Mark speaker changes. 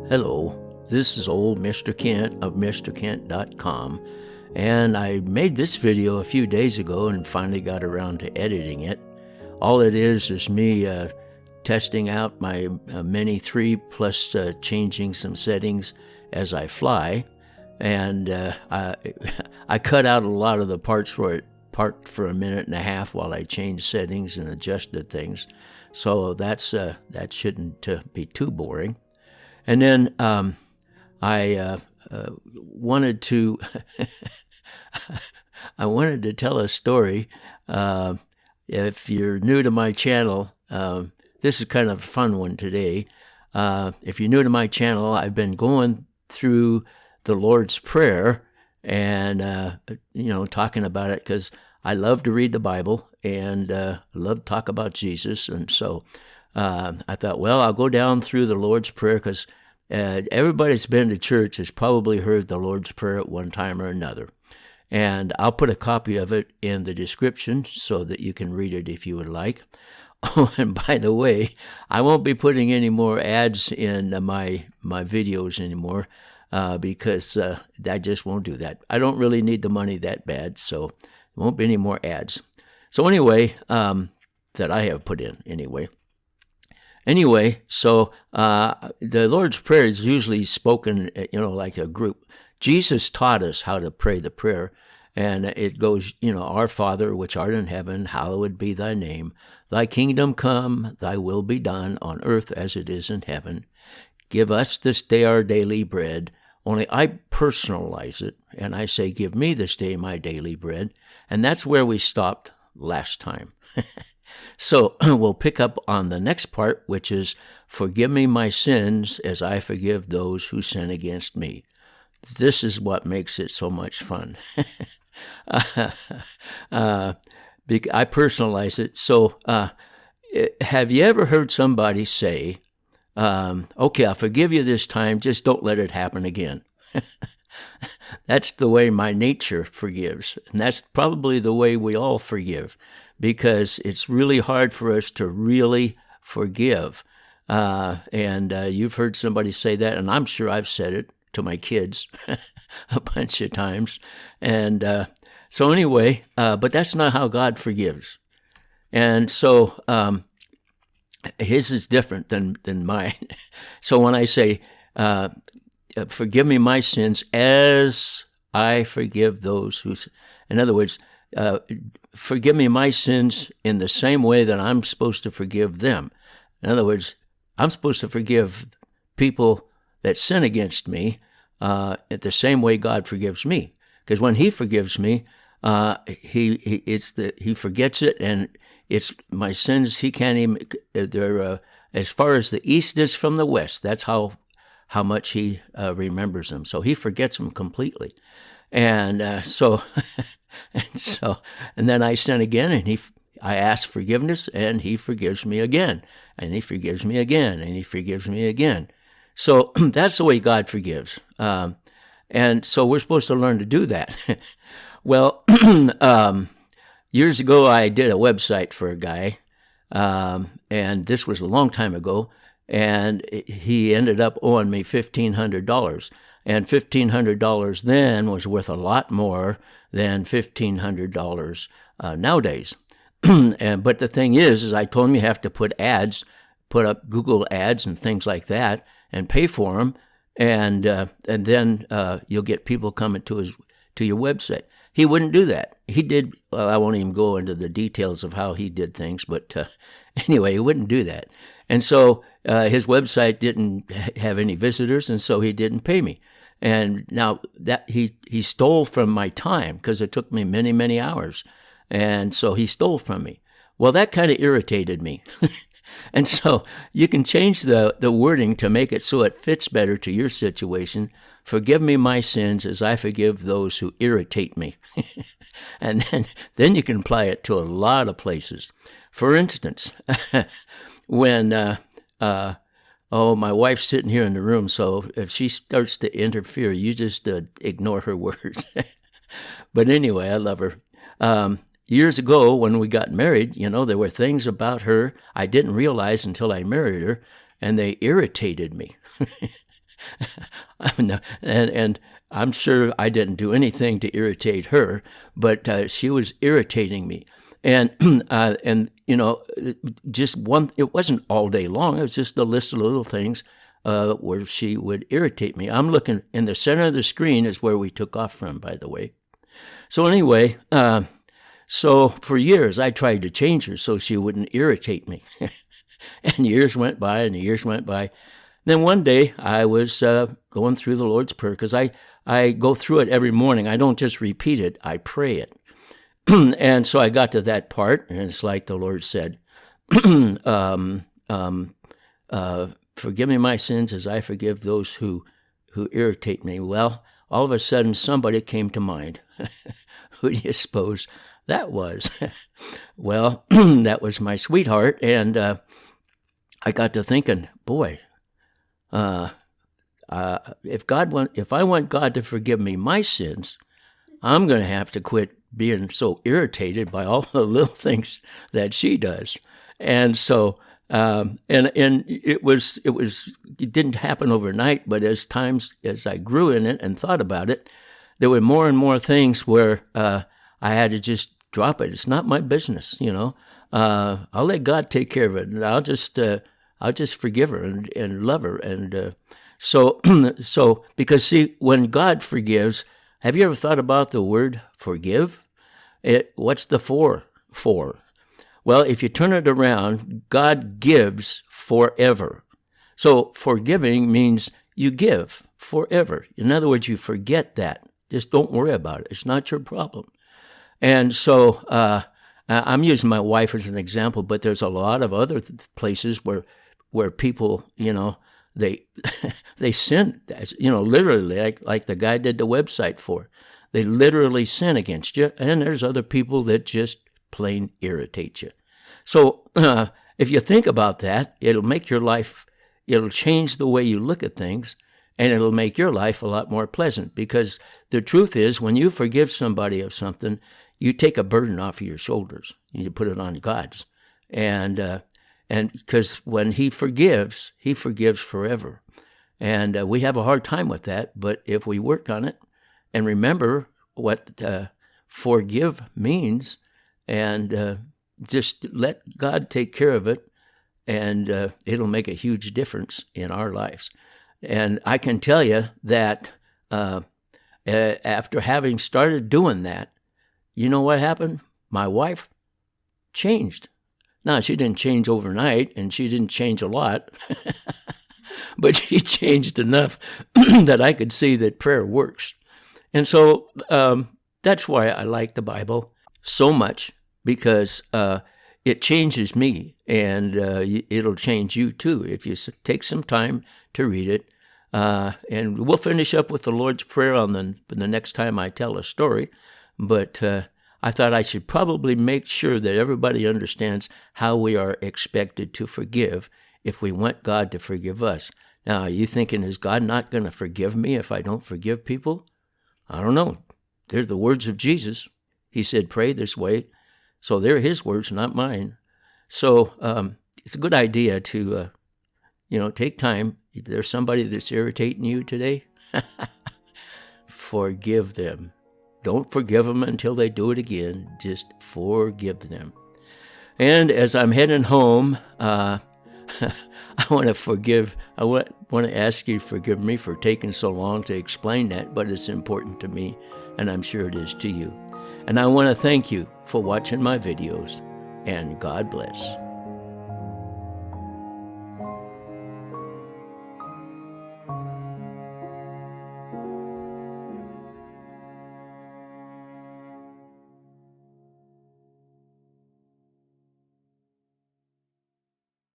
Speaker 1: Hello, this is old Mr. Kent of MrKent.com, and I made this video a few days ago and finally got around to editing it. All it is me testing out my Mini 3 plus changing some settings as I fly, and I cut out a lot of the parts where it parked for a minute and a half while I changed settings and adjusted things, so that shouldn't be too boring. And then I wanted to I wanted to tell a story. If you're new to my channel, this is kind of a fun one today. If you're new to my channel, I've been going through the Lord's Prayer and talking about it because I love to read the Bible and love to talk about Jesus, and so. I thought, well, I'll go down through the Lord's Prayer because everybody that's been to church has probably heard the Lord's Prayer at one time or another. And I'll put a copy of it in the description so that you can read it if you would like. Oh, and by the way, I won't be putting any more ads in my videos anymore because I just won't do that. I don't really need the money that bad, so there won't be any more ads. So anyway, that I have put in anyway. Anyway, so the Lord's Prayer is usually spoken, like a group. Jesus taught us how to pray the prayer, and it goes, Our Father, which art in heaven, hallowed be thy name. Thy kingdom come, thy will be done on earth as it is in heaven. Give us this day our daily bread. Only I personalize it, and I say, give me this day my daily bread. And that's where we stopped last time. So we'll pick up on the next part, which is, forgive me my sins as I forgive those who sin against me. This is what makes it so much fun. I personalize it. So have you ever heard somebody say, okay, I'll forgive you this time, just don't let it happen again? That's the way my nature forgives, and that's probably the way we all forgive, because it's really hard for us to really forgive. And you've heard somebody say that, and I'm sure I've said it to my kids a bunch of times. And so anyway, but that's not how God forgives. And so his is different than mine. So when I say, forgive me my sins as I forgive those who, in other words, forgive me my sins in the same way that I'm supposed to forgive them. In other words, I'm supposed to forgive people that sin against me at the same way God forgives me. Because when He forgives me, He forgets it, and it's my sins. He can't even. They're as far as the east is from the west. That's how much He remembers them. So He forgets them completely, and so. And then I sin again, and I ask forgiveness, and He forgives me again, and He forgives me again, and He forgives me again. So that's the way God forgives. And so we're supposed to learn to do that. Well, years ago, I did a website for a guy, and this was a long time ago, and he ended up owing me $1,500. And $1,500 then was worth a lot more than $1,500 nowadays. But the thing is I told him you have to put up Google ads and things like that, and pay for them, and then you'll get people coming to your website. He wouldn't do that. He did. Well, I won't even go into the details of how he did things, but anyway, he wouldn't do that. And so his website didn't have any visitors, and so he didn't pay me. And now that he stole from my time, because it took me many, many hours. And so he stole from me. Well, that kind of irritated me. And so you can change the wording to make it so it fits better to your situation. Forgive me my sins as I forgive those who irritate me. And then you can apply it to a lot of places. For instance, when my wife's sitting here in the room, so if she starts to interfere, you just ignore her words. But anyway, I love her. years ago when we got married, there were things about her I didn't realize until I married her, and they irritated me. and I'm sure I didn't do anything to irritate her, but she was irritating me. And just one, it wasn't all day long. It was just a list of little things where she would irritate me. I'm looking in the center of the screen is where we took off from, by the way. So anyway, so for years I tried to change her so she wouldn't irritate me. And years went by and years went by. Then one day I was going through the Lord's Prayer, because I go through it every morning. I don't just repeat it, I pray it. And so I got to that part, and it's like the Lord said, forgive me my sins as I forgive those who irritate me. Well, all of a sudden somebody came to mind. Who do you suppose that was? Well, that was my sweetheart, and I got to thinking, boy, if I want God to forgive me my sins, I'm going to have to quit being so irritated by all the little things that she does. And so, and it didn't happen overnight, but as I grew in it and thought about it, there were more and more things where I had to just drop it. It's not my business, I'll let God take care of it, and I'll just forgive her and love her. And so because see, when God forgives, have you ever thought about the word forgive? What's the for? Well, if you turn it around, God gives forever. So forgiving means you give forever. In other words, you forget that. Just don't worry about it. It's not your problem. And so I'm using my wife as an example, but there's a lot of other places where people, they sin, literally, like the guy did the website for. They literally sin against you, and there's other people that just plain irritate you. So if you think about that, it'll make your life, it'll change the way you look at things, and it'll make your life a lot more pleasant, because the truth is, when you forgive somebody of something, you take a burden off of your shoulders. You put it on God's. And because when he forgives forever. And we have a hard time with that, but if we work on it and remember what forgive means, and just let God take care of it, and it'll make a huge difference in our lives. And I can tell you that after having started doing that, you know what happened? My wife changed. Now, she didn't change overnight, and she didn't change a lot, but she changed enough that I could see that prayer works. And so that's why I like the Bible so much, because it changes me, and it'll change you too if you take some time to read it. And we'll finish up with the Lord's Prayer on the next time I tell a story, but I thought I should probably make sure that everybody understands how we are expected to forgive if we want God to forgive us. Now, are you thinking, is God not going to forgive me if I don't forgive people? I don't know. They're the words of Jesus. He said, pray this way. So they're his words, not mine. So it's a good idea to, take time. If there's somebody that's irritating you today, forgive them. Don't forgive them until they do it again. Just forgive them. And as I'm heading home, I want to ask you to forgive me for taking so long to explain that, but it's important to me, and I'm sure it is to you. And I want to thank you for watching my videos, and God bless.